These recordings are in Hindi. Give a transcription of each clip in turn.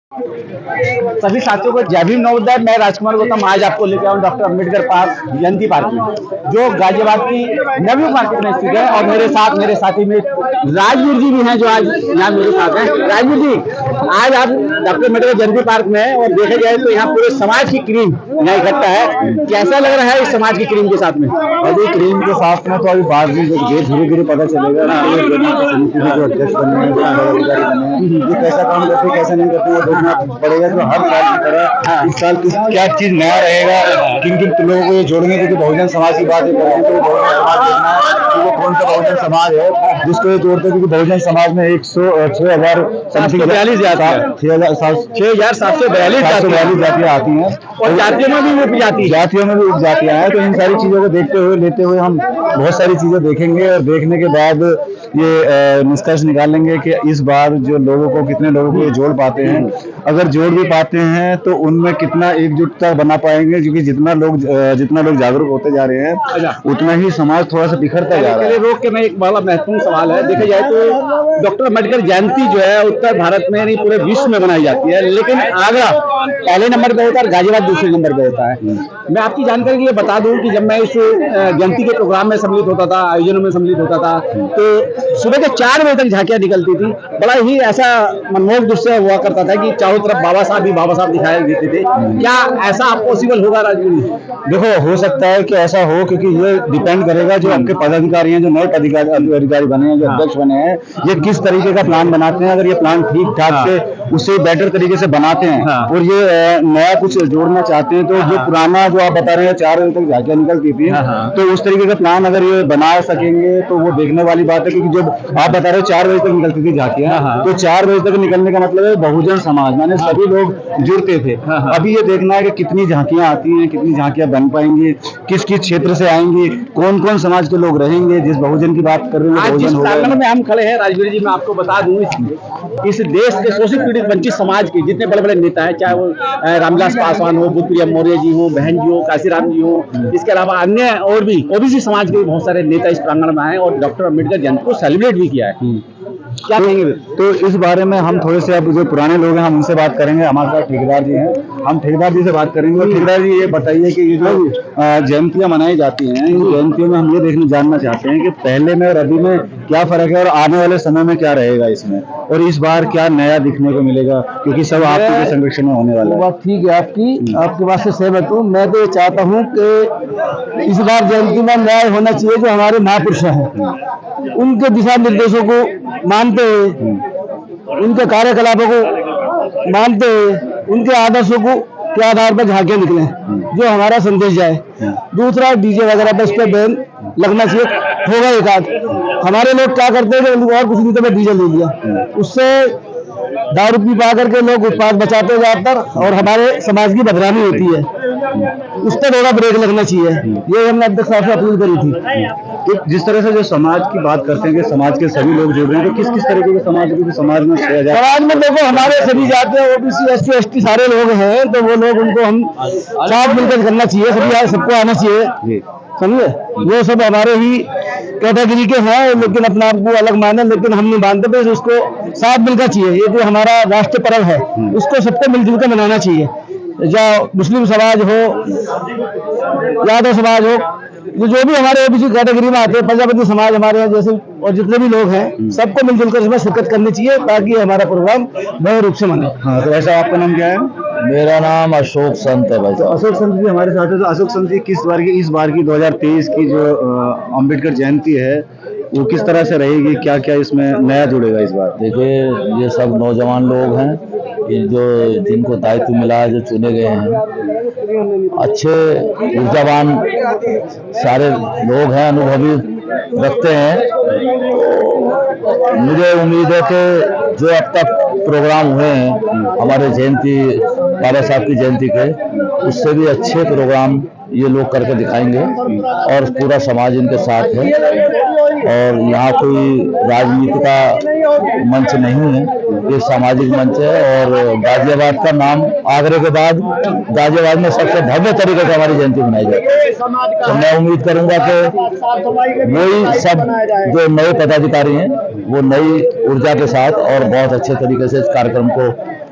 सभी साथियों को जय भीम नवोदय। मैं राजकुमार गौतम आज आपको लेकर आऊँ डॉक्टर अम्बेडकर पार्क जयंती पार्क में, जो गाजियाबाद की नवी मार्केट में स्थित है। और मेरे साथ मेरे साथी में राजवीर जी भी हैं, जो आज यहाँ मेरे साथ हैं। राजवीर जी, आज आप डॉक्टर अम्बेडकर जयंती पार्क में हैं और देखे जाए तो यहाँ पूरे समाज की क्रीम यहाँ इकट्ठा है। कैसा लग रहा है इस समाज की क्रीम के साथ में? अभी क्रीम के साथ में तो अभी बाद में धीरे धीरे पता चलेगा समिति के जो अध्यक्ष बने हैं, ये कैसा काम करते कैसा नहीं करते, वो देखना पड़ेगा। तो हर साल की तरह इस साल क्या चीज नया रहेगा, किन किन लोगों को ये जोड़ेंगे। क्योंकि बहुजन समाज की बात करें तो बहुजन समाज देखना है कि वो कौन सा बहुजन समाज है जिसको ये जोड़ते हैं। क्योंकि बहुजन समाज में 6,742 जातियां आती हैं और जातियों में भी उपजातियां हैं। तो इन सारी चीजों को देखते हुए लेते हुए हम बहुत सारी चीजें देखेंगे और देखने के बाद ये निष्कर्ष निकालेंगे कि इस बार जो लोगों को कितने लोगों को ये जोड़ पाते हैं। अगर जोड़ भी पाते हैं तो उनमें कितना एकजुटता बना पाएंगे। क्योंकि जितना लोग जागरूक होते जा रहे हैं उतना ही समाज थोड़ा सा बिखरता जा रहा है। रोक के मैं एक बड़ा महत्वपूर्ण सवाल है, देखा जाए तो डॉक्टर अम्बेडकर जयंती जो है उत्तर भारत में नहीं पूरे विश्व में मनाई जाती है, लेकिन आगरा पहले नंबर पे होता है और गाजियाबाद दूसरे नंबर पे होता है। मैं आपकी जानकारी के लिए बता दूं कि जब मैं इस जयंती के प्रोग्राम में सम्मिलित होता था, आयोजनों में सम्मिलित होता था, तो सुबह के 4 बजे तक झांकियां निकलती थी। बड़ा ही ऐसा मनमोहक दृश्य हुआ करता था कि चारों तरफ बाबा साहब दिखाई देते थे। क्या ऐसा पॉसिबल होगा राजवीर? देखो, हो सकता है कि ऐसा हो, क्योंकि ये डिपेंड करेगा जो आपके पदाधिकारी हैं, जो नए अधिकारी बने हैं, जो अध्यक्ष बने हैं, ये किस तरीके का प्लान बनाते हैं। अगर ये प्लान ठीक ठाक से उसे बेटर तरीके से बनाते हैं और ये नया कुछ जोड़ना चाहते हैं, तो जो पुराना जो आप बता रहे हैं 4 बजे तक झांकियां निकलती थी, तो उस तरीके का प्लान अगर ये बना सकेंगे तो वो देखने वाली बात है। क्योंकि जब आप बता रहे हो 4 बजे तक निकलती थी झांकियां, तो 4 बजे तक निकलने का मतलब है बहुजन समाज माने सभी लोग जुड़ते थे। अभी ये देखना है कि कितनी झांकियां आती हैं, कितनी झांकियां बन पाएंगी, किस किस क्षेत्र से आएंगी, कौन कौन समाज के लोग रहेंगे। जिस बहुजन की बात कर रहे हैं बहुजन प्रांगण में हम खड़े हैं राजवीर जी, मैं आपको बता दूं इस देश के शोषित पीड़ित वंचित समाज के जितने बड़े बड़े नेता हैं, चाहे वो रामविलास पासवान हो, भूतप्रिया मौर्य जी हो, बहन जी हो, काशीराम जी हो, इसके अलावा अन्य और भी ओबीसी समाज के बहुत सारे नेता इस प्रांगण में आए और डॉक्टर अम्बेडकर जयंती को सेलिब्रेट भी किया है। क्या कहेंगे? तो इस बारे में हम थोड़े से अब जो पुराने लोग हैं हम उनसे बात करेंगे। हमारे साथ ठेकेदार जी हैं, हम ठेकेदार जी से बात करेंगे। ठेकेदार जी, ये बताइए कि ये जो जयंतियां मनाई जाती हैं, इन जयंतियों में हम ये जानना चाहते हैं कि पहले में और अभी में क्या फर्क है और आने वाले समय में क्या रहेगा इसमें, और इस बार क्या नया दिखने को मिलेगा, क्योंकि सब आपके संरक्षण में होने वाला है। बात ठीक है आपकी बात से सहमत हूँ। मैं तो ये चाहता हूँ कि इस बार जयंती में न्याय होना चाहिए। जो हमारे महापुरुष हैं उनके दिशा निर्देशों को मानते हुए, उनके कार्यकलापों को मानते हुए, उनके आदर्शों को के आधार पर झांकियां निकले, जो हमारा संदेश जाए। दूसरा, डीजे वगैरह पर इस पर बैन लगना चाहिए। होगा एक आध हमारे लोग क्या करते हैं कि और कुछ नहीं तो डीजे ले लिया, उससे दारू पी पा करके लोग उत्पाद बचाते हैं ज्यादातर और हमारे समाज की बदनामी होती है। उस पर थोड़ा ब्रेक लगना चाहिए। ये हमने अध्यक्ष साहब से अपील करी थी। तो जिस तरह से जो समाज की बात करते हैं कि समाज के सभी लोग जुड़ रहे हैं, तो किस किस तरीके के समाज में देखो, हमारे सभी जाते ओबीसी एससी एसटी सारे लोग हैं, तो वो लोग उनको हम साथ मिलकर करना चाहिए। सभी सबको आना चाहिए, समझे। वो सब हमारे ही कैटेगरी के हैं, लेकिन अपने आप को अलग माने, लेकिन हम नहीं मानते। तो उसको साथ मिलकर चाहिए। ये जो हमारा राष्ट्रीय पर्व है उसको सबको मिलजुल कर मनाना चाहिए। चाहे मुस्लिम समाज हो, यादव समाज हो, जो भी हमारे ओबीसी कैटेगरी में आते हैं, प्रजापति समाज हमारे यहाँ जैसे और जितने भी लोग हैं, सबको मिलजुल कर इसमें शिरकत करनी चाहिए ताकि हमारा प्रोग्राम नए रूप से मने। हाँ, तो ऐसा आपका नाम क्या है? मेरा नाम अशोक संत है भाई। तो अशोक संत जी हमारे साथ है। तो अशोक संत जी, इस बार की 2023 की जो अम्बेडकर जयंती है वो किस तरह से रहेगी, क्या क्या इसमें नया जुड़ेगा इस बार? देखिए, ये सब नौजवान लोग हैं, जो जिनको दायित्व मिला है, जो चुने गए हैं, अच्छे ऊर्जावान सारे लोग हैं, अनुभवी रखते हैं। मुझे उम्मीद है कि जो अब तक प्रोग्राम हुए हैं हमारे जयंती, बाबा साहब की जयंती के, उससे भी अच्छे प्रोग्राम ये लोग करके दिखाएंगे और पूरा समाज इनके साथ है। और यहाँ कोई राजनीति का मंच नहीं है, ये सामाजिक मंच है। और गाजियाबाद का नाम आगरे के बाद गाजियाबाद में सबसे भव्य तरीके से हमारी जयंती मनाई जाए। तो मैं उम्मीद करूंगा कि वही सब जो नए पदाधिकारी हैं वो नई ऊर्जा के साथ और बहुत अच्छे तरीके से इस कार्यक्रम को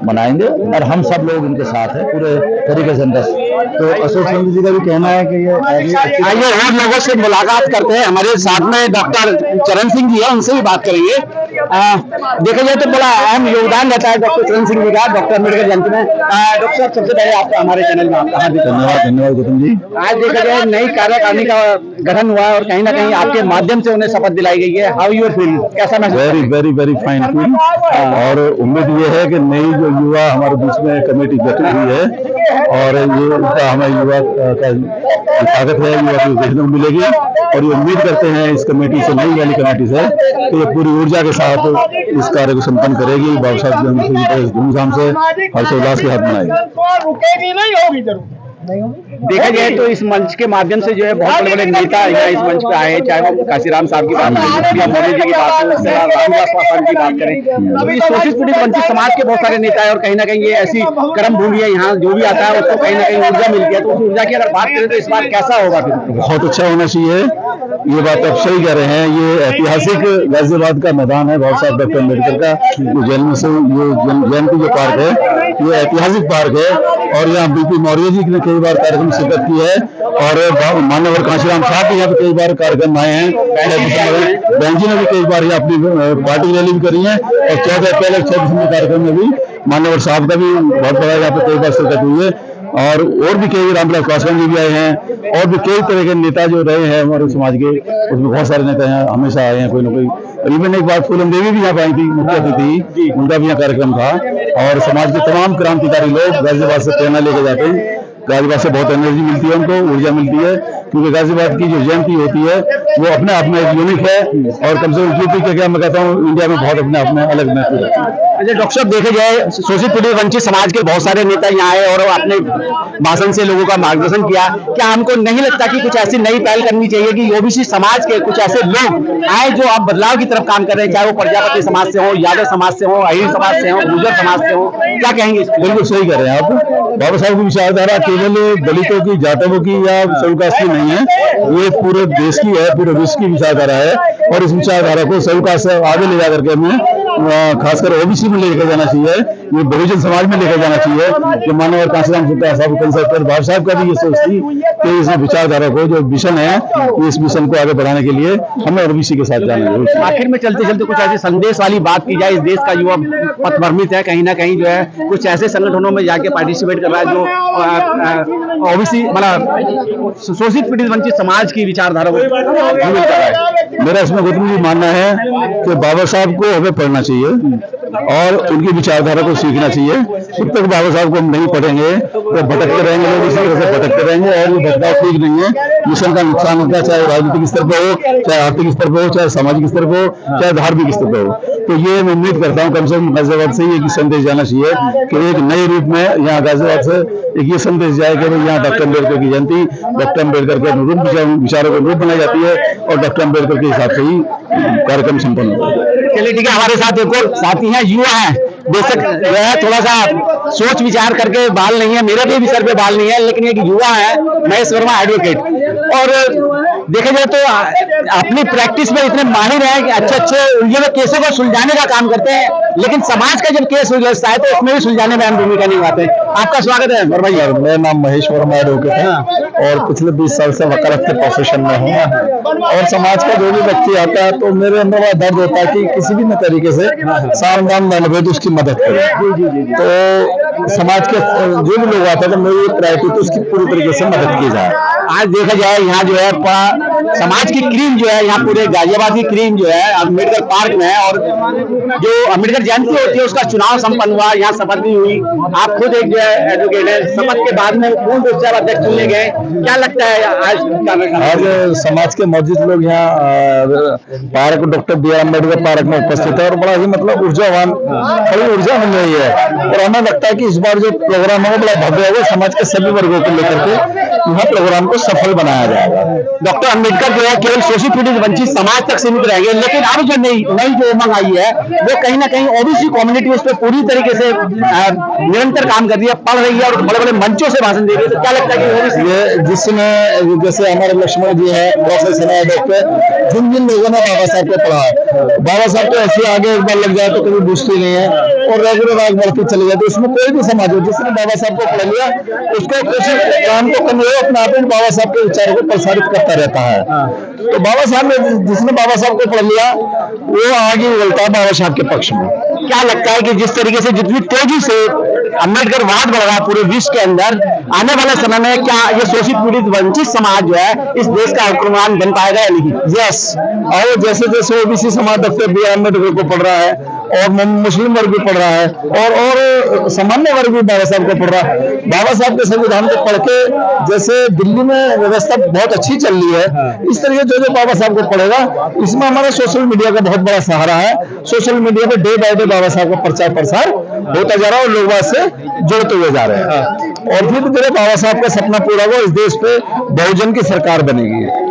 बनाएंगे और हम सब लोग इनके साथ हैं पूरे तरीके से अंदर। तो अशोक चंद्र जी का भी कहना है कि ये आइए और लोगों से मुलाकात करते हैं। हमारे साथ में डॉक्टर चरण सिंह जी है, उनसे भी बात करेंगे। देखा जाए तो बड़ा अहम योगदान रहता है डॉक्टर चरण सिंह जी का डॉक्टर अम्बेडकर जयंती में। डॉक्टर साहब, सबसे पहले आपका हमारे चैनल में आपका हार्दिक धन्यवाद गौतम जी। आज देखा जाए नई कार्यकारिणी का गठन हुआ है और कहीं ना कहीं आपके माध्यम से उन्हें शपथ दिलाई गई है। हाउ यू फील, कैसा महसूस? Very very very fine feel. और उम्मीद ये है कि नई जो युवा हमारे बीच में कमेटी गठित हुई है और ये उनका हमें युवा का ताकत है, युवा की देखने को मिलेगी। और ये उम्मीद करते हैं इस कमेटी से, नई वाली कमेटी से, कि ये पूरी ऊर्जा के साथ इस कार्य को संपन्न करेगी। बाबा साहब धूमधाम से हर्षोल्लास के साथ मनाएगी। देखा जाए तो इस मंच के माध्यम से जो है बहुत बड़े बड़े नेता यहाँ इस मंच पे आए, चाहे वो काशीराम साहब की बात करें या मोदी जी की बात करें, रामदास पासवान की बात करें, तो ये शोषित पीड़ित वंचित समाज के बहुत सारे नेता है और कहीं ना कहीं ये ऐसी कर्म भूमि है, यहाँ जो भी आता है उसको कहीं ना कहीं ऊर्जा मिलती है। तो उस ऊर्जा की अगर बात करें तो इस बार कैसा होगा? फिर बहुत अच्छा होना चाहिए। ये बात आप सही कह रहे हैं। ये ऐतिहासिक गाजियाबाद का मैदान है बाबा साहब डॉक्टर अम्बेडकर का। ये जयंती जो पार्क है ये ऐतिहासिक पार्क है और यहाँ बीपी मौर्य जी ने कई बार कार्यक्रम में शिरकत की है और मान्यवर काशीराम साहब भी यहाँ पे कई बार कार्यक्रम आए हैं। बहन जी ने भी कई बार अपनी पार्टी रैली भी करी है और 14 अप्रैल 6 दिसंबर कार्यक्रम में भी मान्यवर साहब का भी बहुत बड़ा यहाँ पे कई बार शिरकत हुई है। और भी कई रामदास पासवान जी भी आए हैं और भी कई तरह के नेता जो रहे हैं हमारे समाज के, उसमें बहुत सारे नेता यहाँ हमेशा आए हैं कोई ना कोई। इवन एक बार फूलन देवी भी यहाँ पे आई थी, मुख्य अतिथि, उनका भी यहाँ कार्यक्रम था। और समाज के तमाम क्रांतिकारी लोग गाजियाबाद से प्रेरणा लेके जाते हैं। गाजियाबाद से बहुत एनर्जी मिलती है, उनको ऊर्जा मिलती है, क्योंकि गाजियाबाद की जो जयंती होती है वो अपने आप में एक यूनिक है और कम से कम यूपी के क्या मैं कहता हूँ इंडिया में बहुत अपने आप में अलग महत्व है। अच्छा डॉक्टर साहब, देखे जाए शोषित पीड़ित वंचित समाज के बहुत सारे नेता यहाँ आए और अपने भाषण से लोगों का मार्गदर्शन किया। क्या हमको नहीं लगता कि कुछ ऐसी नई पहल करनी चाहिए कि ओबीसी समाज के कुछ ऐसे लोग आए जो अब बदलाव की तरफ काम कर रहे हैं, चाहे वो प्रजापति समाज से हो, यादव समाज से हो, अहिर समाज से हो, गुर्जर समाज से हो? क्या कहेंगे? बिल्कुल सही कह रहे हैं आप। बाबा साहब की विचारधारा केवल दलितों की, जाटवों की या शेड्यूल की नहीं है, ये पूरे देश की है, पूरे विश्व की विचारधारा है। और इस विचारधारा को शेड्यूल से आगे ले जाकर के हमें खासकर ओबीसी में लेकर जाना चाहिए, ये बहुजन समाज में लेकर जाना चाहिए। जो मानव काशीराम साहब बाबा साहब का भी ये सोच थी कि इस विचारधारा को, जो मिशन है, इस मिशन को आगे बढ़ाने के लिए हमें ओबीसी के साथ जाना है। आखिर में चलते चलते कुछ ऐसे संदेश वाली बात की जाए, इस देश का युवा पथभ्रमित है, कहीं ना कहीं जो है कुछ ऐसे संगठनों में जाके पार्टिसिपेट कर रहा है जो ओबीसी मतलब शोषित पीड़ित वंचित समाज की विचारधारा को शामिल कर रहा है। मेरा इसमें गौतम जी मानना है कि बाबा साहब को हमें पढ़ना चाहिए और उनकी विचारधारा को सीखना चाहिए। जब तक बाबा साहब को हम नहीं पढ़ेंगे तो भटकते रहेंगे, लोग इसी तरह से भटकते रहेंगे और ये भटकाव ठीक नहीं है। मिशन का नुकसान होता है, चाहे राजनीतिक स्तर पर हो, चाहे आर्थिक स्तर पर हो, चाहे सामाजिक स्तर पर हो, चाहे धार्मिक स्तर पर हो। तो ये मैं उम्मीद करता हूँ कम से कम गाजियाबाद से एक संदेश जाना चाहिए कि एक नए रूप में यहाँ गाजियाबाद से एक ये संदेश जाए कि यहाँ डॉक्टर अम्बेडकर की जयंती डॉक्टर अम्बेडकर के अनुरूप विचारों के अनुरूप बनाई जाती है और डॉक्टर अम्बेडकर के हिसाब से ही कार्यक्रम संपन्न होता है। चलिए ठीक है, हमारे साथ एक और साथी हैं, युवा हैं, बेशक जो है थोड़ा सा सोच विचार करके बाल नहीं है, मेरे भी सर पे बाल नहीं है, लेकिन एक युवा है महेश वर्मा एडवोकेट, और देखा जाए तो अपनी प्रैक्टिस में इतने माहिर हैं कि अच्छे उलझे हुए केसों को सुलझाने का काम करते हैं, लेकिन समाज का जब केस उलझता है तो उसमें भी सुलझाने में अहम भूमिका निभाते हैं। आपका स्वागत है वर्मा जी। मेरा नाम महेश वर्मा एडवोकेट है और पिछले 20 साल से वकालत के प्रोफेशन में हूँ। और समाज का जो भी व्यक्ति आता है तो मेरे अंदर बड़ा दर्द होता है कि किसी भी तरीके से सामदान में उसकी मदद करें। तो समाज के जो भी लोग आते हैं तो मेरी प्रायोरिटी तो उसकी पूरी तरीके से मदद की जाए। आज देखा जाए यहाँ जो है समाज की क्रीम जो है, यहाँ पूरे गाजियाबाद की क्रीम जो है अम्बेडकर पार्क में है, और जो अम्बेडकर जयंती होती है उसका चुनाव संपन्न हुआ, यहाँ शपथ भी हुई। आप खुद एक जो है एडवोकेट है, शपथ के बाद में पूर्ण रूप से अध्यक्ष चुने गए, क्या लगता है आज समाज के मौजूद लोग यहाँ park doctor B R Ambedkar park में उपस्थित है और बड़ा ही मतलब ऊर्जावान, बड़ी ऊर्जा मिल रही है। और हमें लगता है कि इस बार जो प्रोग्राम है वो बड़ा भव्य होगा, समाज के सभी वर्गों को लेकर के यहाँ प्रोग्राम को सफल बनाया जाएगा। डॉक्टर अम्बेडकर जो है केवल शोषित पीड़ित वंचित समाज तक सीमित रहेंगे, लेकिन अब जो नई जो उमंग आई है वो कहीं ना कहीं ओबीसी कम्युनिटी उस पर पूरी तरीके से निरंतर काम कर रही है। है, पढ़ रही है और बड़े बड़े मंचों से भाषण दे रही है, तो क्या लगता है कि ये जिसमें जैसे हमारे लक्ष्मण जी है, प्रोफेसर है, डॉक्टर, जिन जिन लोगों ने बाबा साहब को पढ़ा है, बाबा साहब तो ऐसे आगे एक बार लग जाए तो कभी बुझती नहीं है और रेगुलर आगे बढ़ती चली जाती है। उसमें कोई भी समाज हो जिसने बाबा साहब को पढ़ लिया उसको किसी काम को कमी हो अपने आप ही बाबा साहब के विचारों को प्रसारित करता रहता है। तो बाबा साहब ने जिसने बाबा साहब को पढ़ लिया वो आगे निकलता है बाबा साहब के पक्ष में। क्या लगता है कि जिस तरीके से जितनी तेजी से अम्बेडकर वाद बढ़ रहा है पूरे विश्व के अंदर, आने वाले समय में क्या ये शोषित पीड़ित वंचित समाज जो है इस देश का हुक्मरान बन पाएगा या नहीं? यस, और जैसे जैसे ओबीसी समाज डॉक्टर बी आर अम्बेडकर को पढ़ रहा है और मुस्लिम वर्ग भी पढ़ रहा है और सामान्य वर्ग भी बाबा साहब को पढ़ रहा है। बाबा साहब के संविधान को पढ़ के जैसे दिल्ली में व्यवस्था बहुत अच्छी चल रही है, इस तरीके जो बाबा साहब को पढ़ेगा, इसमें हमारा सोशल मीडिया का बहुत बड़ा सहारा है। सोशल मीडिया पे डे बाय डे बाबा साहब का प्रचार प्रसार होता जा रहा है और लोग बात से जुड़ते हुए जा रहे हैं और फिर धीरे बाबा साहब का सपना पूरा हुआ, इस देश पे बहुजन की सरकार बनेगी।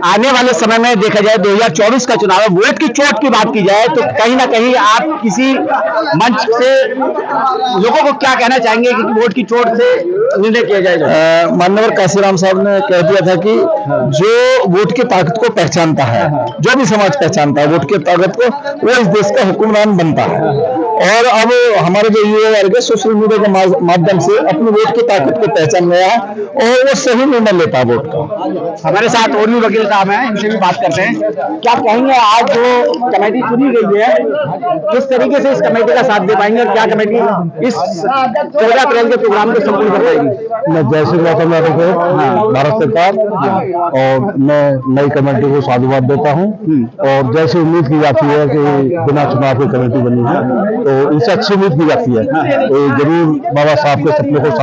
आने वाले समय में देखा जाए 2024 का चुनाव है, वोट की चोट की बात की जाए तो कहीं ना कहीं आप किसी मंच से लोगों को क्या कहना चाहेंगे कि वोट की चोट से निर्णय किया जाए? माननीय काशीराम साहब ने कह दिया था कि जो वोट की ताकत को पहचानता है, जो भी समाज पहचानता है वोट की ताकत को, वो इस देश का हुक्मरान बनता है। और अब हमारे जो युवा वर्ग है सोशल मीडिया के माध्यम से अपनी वोट की ताकत को पहचान गया है और वो सही निर्णय लेता है वोट का। हमारे साथ और भी वकील साहब हैं, इनसे भी बात करते हैं। क्या कहेंगे आज जो कमेटी चुनी गई है किस तरीके से इस कमेटी का साथ दे पाएंगे और क्या कमेटी इस 14 अप्रैल के प्रोग्राम को संपूर्ण कर पाएगी? मैं जय श्री राम भारत सरकार और मैं नई कमेटी को साधुवाद देता हूँ और जैसे उम्मीद की जाती है कि बिना चुनाव की कमेटी बनी है तो इनसे अच्छी उम्मीद की जाती है तो जरूर बाबा साहब के सपने को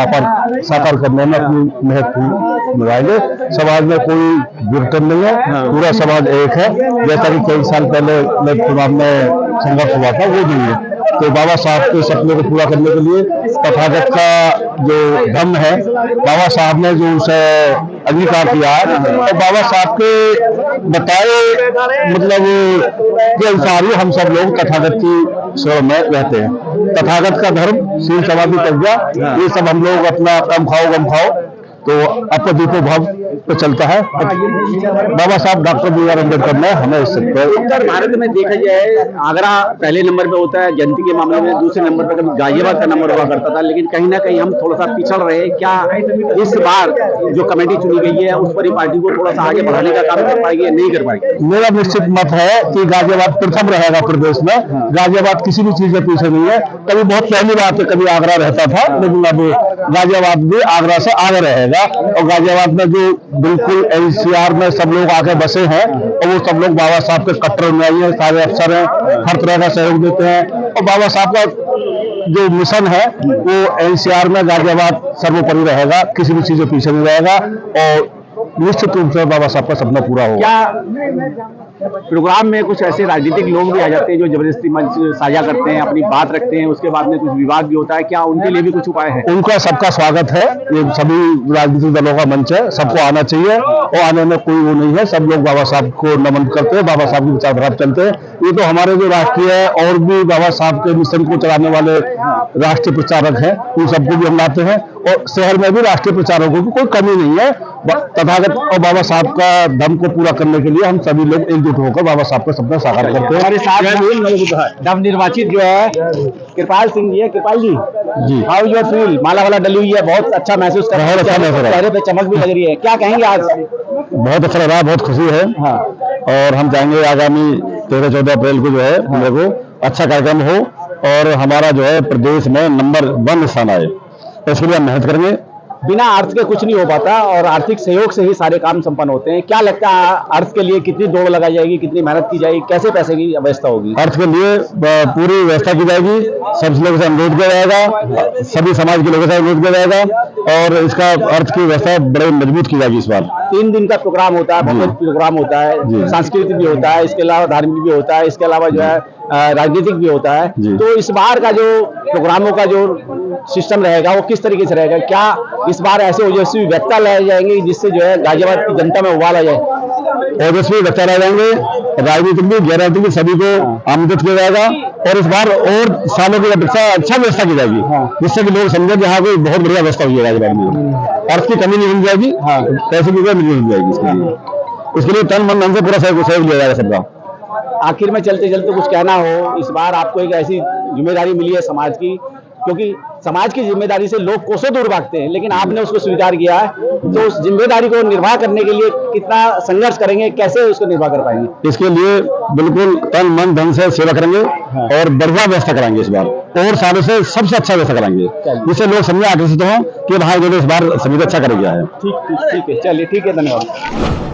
साकार करने में अपनी मेहनत निभाएंगे। समाज में कोई विघटन नहीं है, पूरा समाज एक है। जैसा कि कई साल पहले चुनाव में संघर्ष हुआ था वो नहीं है। तो बाबा साहब के सपने को पूरा करने के लिए तथागत का जो धर्म है, बाबा साहब ने जो उसे अंगीकार किया है तो बाबा साहब के बताए मतलब के अनुसार ही हम सब लोग तथागत की सेवा में रहते हैं। तथागत का धर्म शील समाधि प्रज्ञा ये सब हम लोग अपना कम खाओ गम खाओ तो अपदीपो भाव पे चलता है। बाबा साहब डॉक्टर बी आर अम्बेडकर ने हमें इस उत्तर भारत में देखा जाए आगरा पहले नंबर पे होता है जयंती के मामले में, दूसरे नंबर पर कभी गाजियाबाद का नंबर हुआ करता था, लेकिन कहीं ना कहीं हम थोड़ा सा पिछड़ रहे हैं। क्या इस बार जो कमेटी चुनी गई है उस पर ही पार्टी को थोड़ा सा आगे बढ़ाने का काम कर पाएगी या नहीं कर पाएगी? मेरा निश्चित मत है कि गाजियाबाद प्रथम रहेगा प्रदेश में। गाजियाबाद किसी भी चीज में पीछे नहीं है। कभी बहुत पहली बात है कभी आगरा रहता था, लेकिन अब गाजियाबाद भी आगरा से आगे रहेगा और गाजियाबाद में जो बिल्कुल एनसीआर में सब लोग आके बसे हैं और वो सब लोग बाबा साहब के कट्टर अनुयायी हैं, सारे अफसर हैं, हर तरह का सहयोग देते हैं और बाबा साहब का जो मिशन है वो एनसीआर में गाजियाबाद सर्वोपरि रहेगा, किसी भी चीज में पीछे नहीं रहेगा और निश्चित रूप से बाबा साहब का सपना पूरा होगा। क्या प्रोग्राम में कुछ ऐसे राजनीतिक लोग भी आ जाते हैं जो जबरदस्ती मंच साझा करते हैं, अपनी बात रखते हैं, उसके बाद में कुछ विवाद भी होता है, क्या उनके लिए भी कुछ उपाय है? उनका सबका स्वागत है, ये सभी राजनीतिक दलों का मंच है, सबको आना चाहिए और आने में कोई वो नहीं है। सब लोग बाबा साहब को नमन करते हैं, बाबा साहब की विचारधारा चलते हैं। ये तो हमारे जो राष्ट्रीय और भी बाबा साहब के मिशन को चलाने वाले राष्ट्रीय प्रचारक हैं, उन सबको भी हम लाते हैं और शहर में भी राष्ट्रीय प्रचारकों की कोई कमी नहीं है। तथागत और बाबा साहब का धर्म को पूरा करने के लिए हम सभी लोग एकजुट होकर बाबा साहब का सपना साकार करते हैं। हमारे साथ नवनिर्वाचित जो है कृपाल सिंह जी है। कृपाल जी, हाउ यू फील? माला वाला डली हुई है, बहुत अच्छा महसूस कर रहे हैं, चेहरे पे चमक भी लग रही है, क्या कहेंगे आज? बहुत अच्छा लग रहा है, बहुत खुशी है। हाँ। और हम चाहेंगे आगामी 13-14 अप्रैल को जो है मेरे को अच्छा कार्यक्रम हो और हमारा जो है प्रदेश में नंबर 1 स्थान आए, इसके लिए हम मेहनत करेंगे। बिना अर्थ के कुछ नहीं हो पाता और आर्थिक सहयोग से ही सारे काम संपन्न होते हैं। क्या लगता है अर्थ के लिए कितनी दौड़ लगाई जाएगी, कितनी मेहनत की जाएगी, कैसे पैसे की व्यवस्था होगी? अर्थ के लिए पूरी व्यवस्था की जाएगी, सब लोगों से अनुरोध किया जाएगा, सभी समाज के लोगों से अनुरोध किया जाएगा और इसका अर्थ की व्यवस्था बड़े मजबूत की जाएगी। इस बार 3 दिन का प्रोग्राम होता है, बहुत प्रोग्राम होता है, सांस्कृतिक भी होता है, इसके अलावा धार्मिक भी होता है, इसके अलावा जो है राजनीतिक भी होता है। तो इस बार का जो प्रोग्रामों का जो सिस्टम रहेगा वो किस तरीके से रहेगा? क्या इस बार ऐसे ओजस्वी वक्ता लाए जाएंगे जिससे जो है गाजियाबाद की जनता में उबाल आ जाए? ओजस्वी वक्ता लाए जाएंगे, राजनीतिक भी गैर राजनीतिक भी सभी को आमंत्रित किया जाएगा और इस बार और सालों की अपेक्षा अच्छा व्यवस्था की जाएगी, जिससे कि लोग समझे कि हाँ कोई बहुत बढ़िया व्यवस्था हुई है गाजीपुर में, और उसकी कमी नहीं हो जाएगी, पैसे की कोई नहीं हो जाएगी। इसके लिए तन मन धन से पूरा सहयोग लिया जाएगा सबका। आखिर में चलते चलते कुछ कहना हो, इस बार आपको एक ऐसी जिम्मेदारी मिली है समाज की, क्योंकि समाज की जिम्मेदारी से लोग कोसों दूर भागते हैं, लेकिन आपने उसको स्वीकार किया है, तो उस जिम्मेदारी को निर्वाह करने के लिए कितना संघर्ष करेंगे, कैसे उसको निर्वाह कर पाएंगे? इसके लिए बिल्कुल तन मन धन से सेवा करेंगे और बढ़िया व्यवस्था कराएंगे इस बार, और सालों से सबसे अच्छा व्यवस्था कराएंगे, जिससे लोग समझे आकर्षित हों कि भाई जो इस बार सभी अच्छा कर गया है। ठीक है, चलिए, ठीक है, धन्यवाद।